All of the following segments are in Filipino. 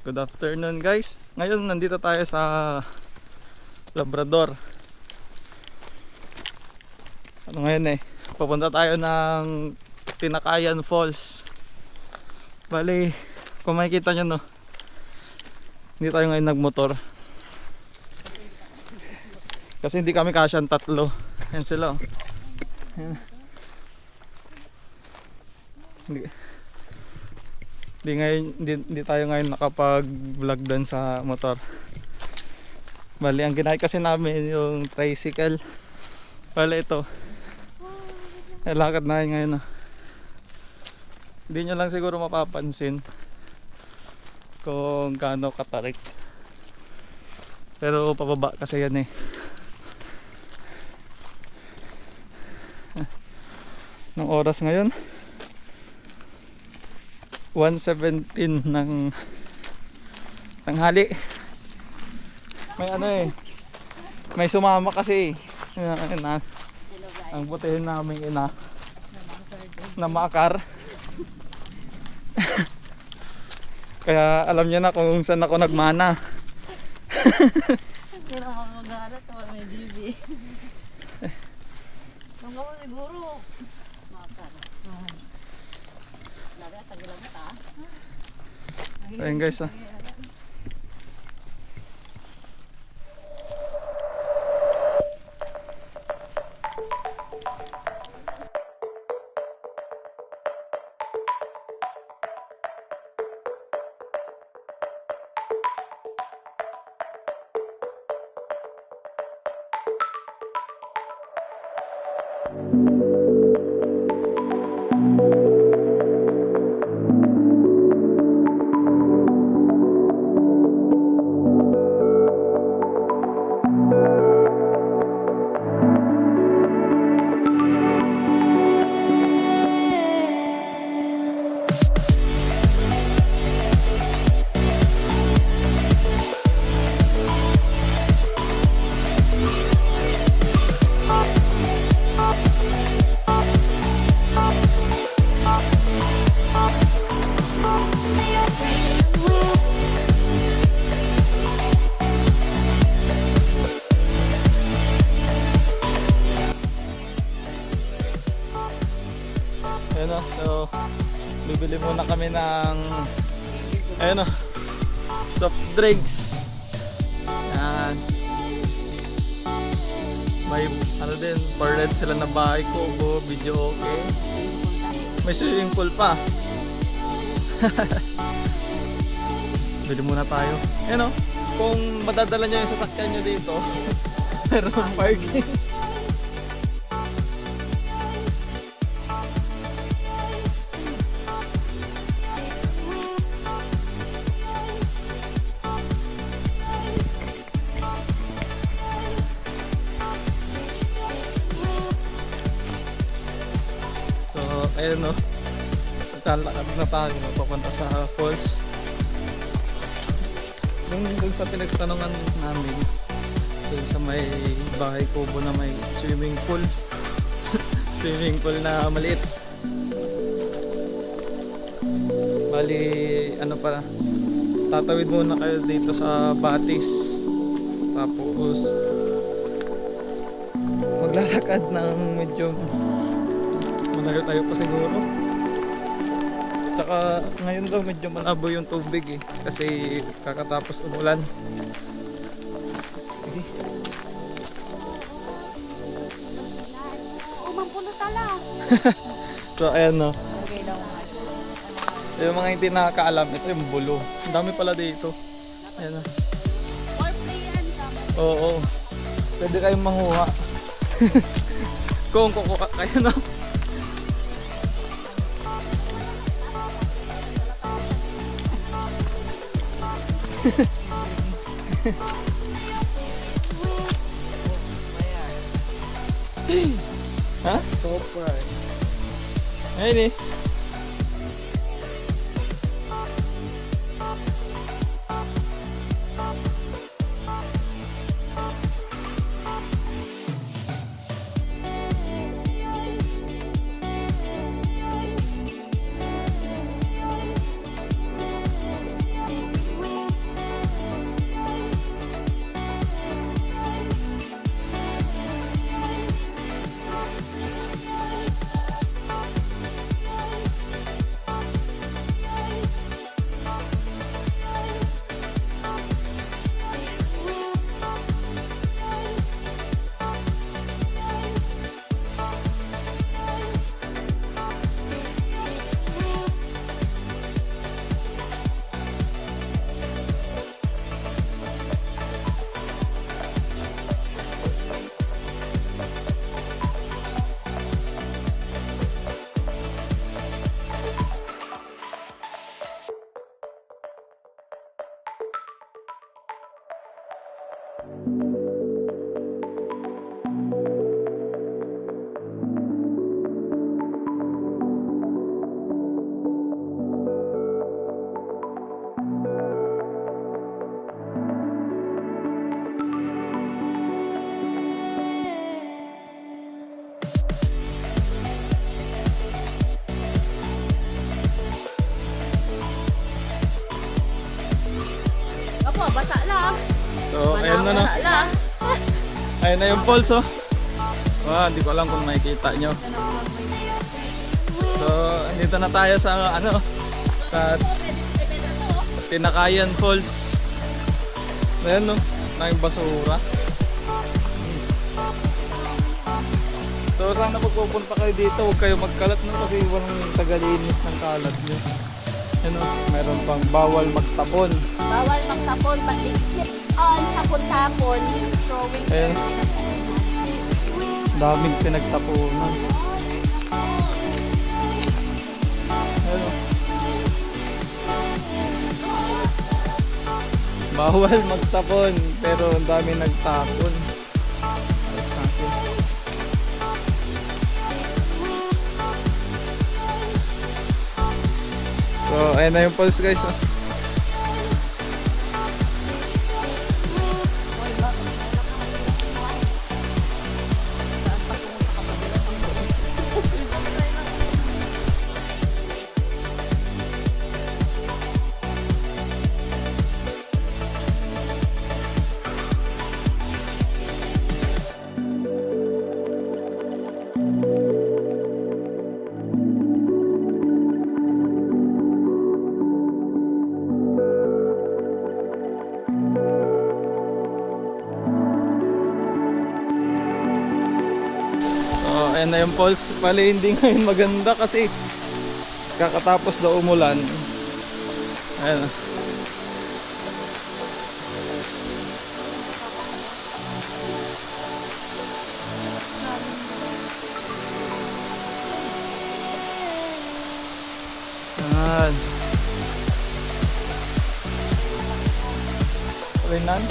Good afternoon guys. Ngayon nandito tayo sa Labrador. Ano ngayon papunta tayo ng Tinakayan Falls. Bali, kung makikita nyo hindi tayo ngayon nagmotor. Kasi hindi kami kasyang tatlo. Yan sila Yan. Hindi tayo ngayon nakapag-vlog doon sa motor. Bali, ang ginamit kasi namin yung tricycle. Bali, ito. Lakad na yun ngayon. Hindi nyo lang siguro mapapansin kung gaano katarik. Pero pababa kasi yan Nung oras ngayon 1:17 ng tanghali. May may sumama kasi ang butihin naming ina na makar. Kaya alam niya na kung saan ako nagmana. Hindi na mamagana ito, may bibi. Kung ako siguro makar. Laga, tagilan mo ta. Ayun guys so bibili muna kami ng soft drinks. Yan. May din, parred sila na bahay ko, video okay. May swimming pool pa. Bili muna tayo. Kung madadala nyo yung sasakyan nyo dito, meron parking. Ayun maglalakad na tayo papunta sa falls. Doon sa pinagtanungan namin, doon sa may bahay kubo na may swimming pool. Swimming pool na maliit. Bali, tatawid muna kayo dito sa Batis. Tapos maglalakad ng medyo malayo tayo pa siguro. Tsaka ngayon daw medyo malabo yung tubig kasi kakatapos umulan. Umampulot tala. So ayan yung mga hindi nakakaalam, ito yung bulo. Ang dami pala dito. Ayan Oo. Pwede kayong manguha. Kung kukuha kayo Ha? Top right. Ayun Ayan ano. Wala. Ayun na yung falls oh. Wow, hindi ko alam kung makikita nyo. So, andito na tayo sa ano, sa Tinakayan Falls. Ayan no, na yung basura. So, sana pagpupunta kayo dito, huwag kayo magkalat no, kasi walang tagalinis ng kalat nyo. Ayan o, meron pang bawal magtapon. Bawal magtapon, pag-exit on, tapon-tapon, throwing. Ayan, daming pinagtapunan. Ayan o. Bawal magtapon, pero ang dami nagtapon. Ayos natin. So, ayan na yung falls guys. Oh. Ayan na yung falls. Bali hindi ngayon maganda kasi kakatapos daw umulan. Ayan na. Ayan. Rinan.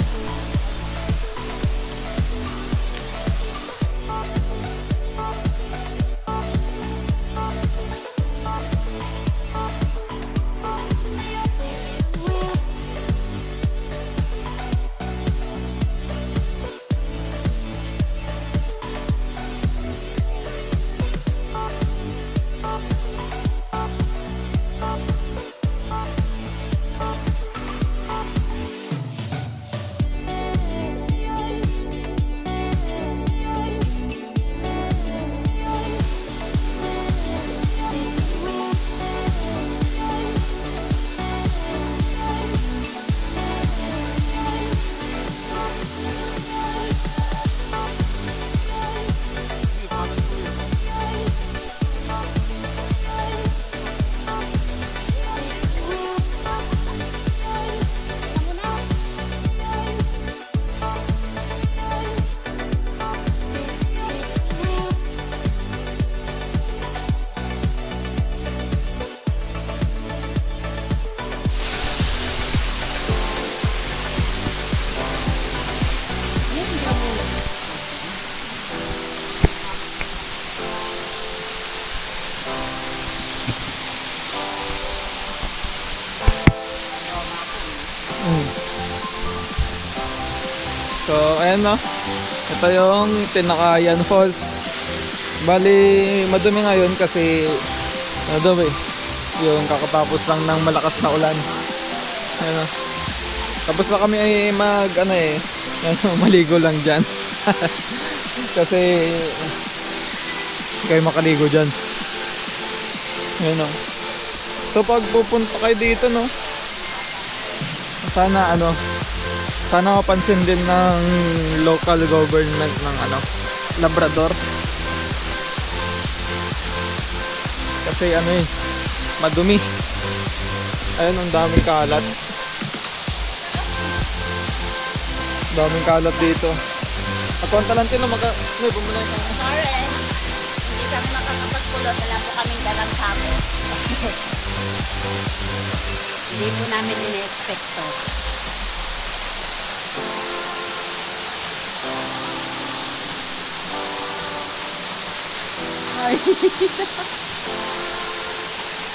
So, ayan no. Ito yung Tinakayan Falls. Bali, madumi ngayon kasi madumi. Yung kakatapos lang ng malakas na ulan. Ayan no. Tapos na kami ay maligo lang dyan. Kasi kayo makaligo dyan. Ayan no. So, pag pupunta kayo dito no, sana sana mapansin din ng local government ng Labrador. Kasi madumi. Ayun, ang daming kalat. Daming kalat dito. Ako ang talante na bumulay ka. Sorry, hindi kami makakapagpulot. Wala po kaming dalang kamo. Hindi po namin in-expect to. Ay.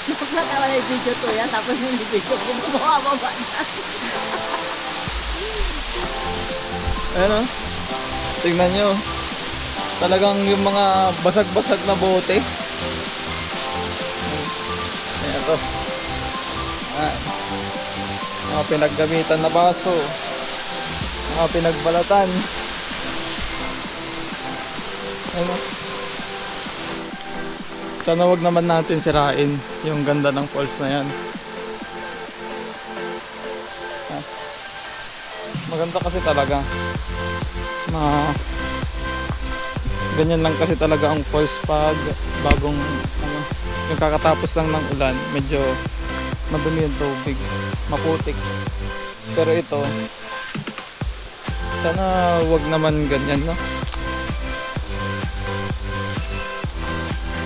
Nakakatawa na yung video to yan. Tapos yung video ko bumababa na. Ayan o. Tingnan nyo. Talagang yung mga basag-basag na bote. Ayan ito. Ayan. Mga pinaggamitan na baso. Mga pinagbalatan. Ano? Sana wag naman natin sirain yung ganda ng falls na yan. Ah. Maganda kasi talaga. Ganyan lang kasi talaga ang falls pag bagong ano, yung kakatapos lang ng ulan, medyo madumi yung tubig, maputik. Pero ito, sana wag naman ganyan, no?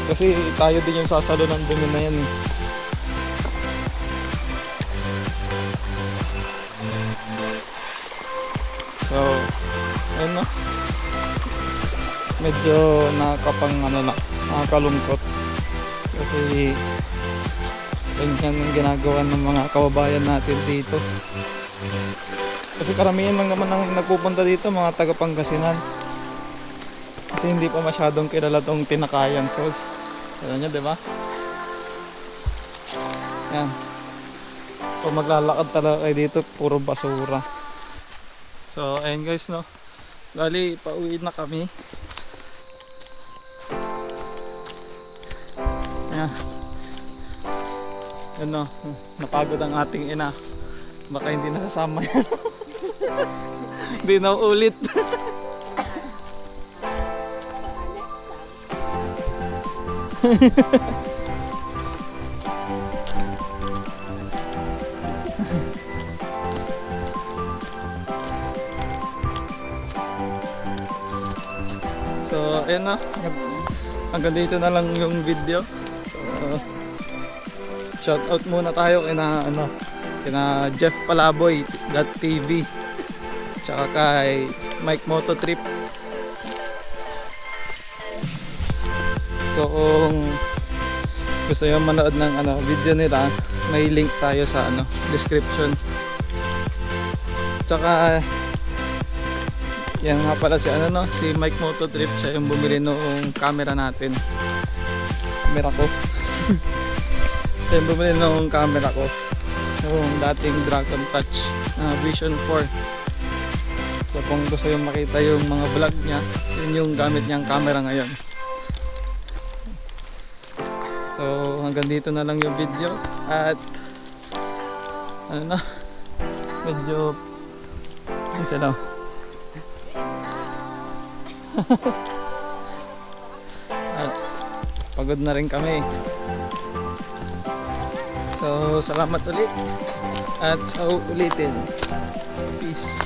Kasi tayo din yung sasalo ng dumi na yan, eh. So, ayun na. Medyo nakakalungkot. Kasi ganyan ang ginagawa ng mga kababayan natin dito. Kasi karamihan lang naman ang nagpupunta dito, mga taga Pangasinan. Kasi hindi pa masyadong kilala tong Tinakayan Falls. Alam nyo, diba? Yan. Pag maglalakad talaga kayo dito, puro basura. So, ayun guys, no. Bali, pauwi na kami. Ayan. Yan, no. Napagod ang ating ina. Baka hindi nasasama yan. Hindi na ulit. So, ayun na. Hanggang dito na lang yung video. So, shout out muna tayo kina Jeff Palaboy.tv tsaka kay Mike Moto Trip. So, kung gusto nyo manood ng video nila, may link tayo sa description. Tsaka yan nga pala si si Mike Moto Trip, siya yung bumili noong camera natin. Camera ko. Siya yung bumili noong camera ko. Yung dating Dragon Touch Vision 4. So kung gusto yung makita yung mga vlog niya, yun yung gamit niyang camera ngayon. So hanggang dito na lang yung video. At medyo isa daw. At pagod na rin kami. So salamat ulit. At sa ulitin. Peace.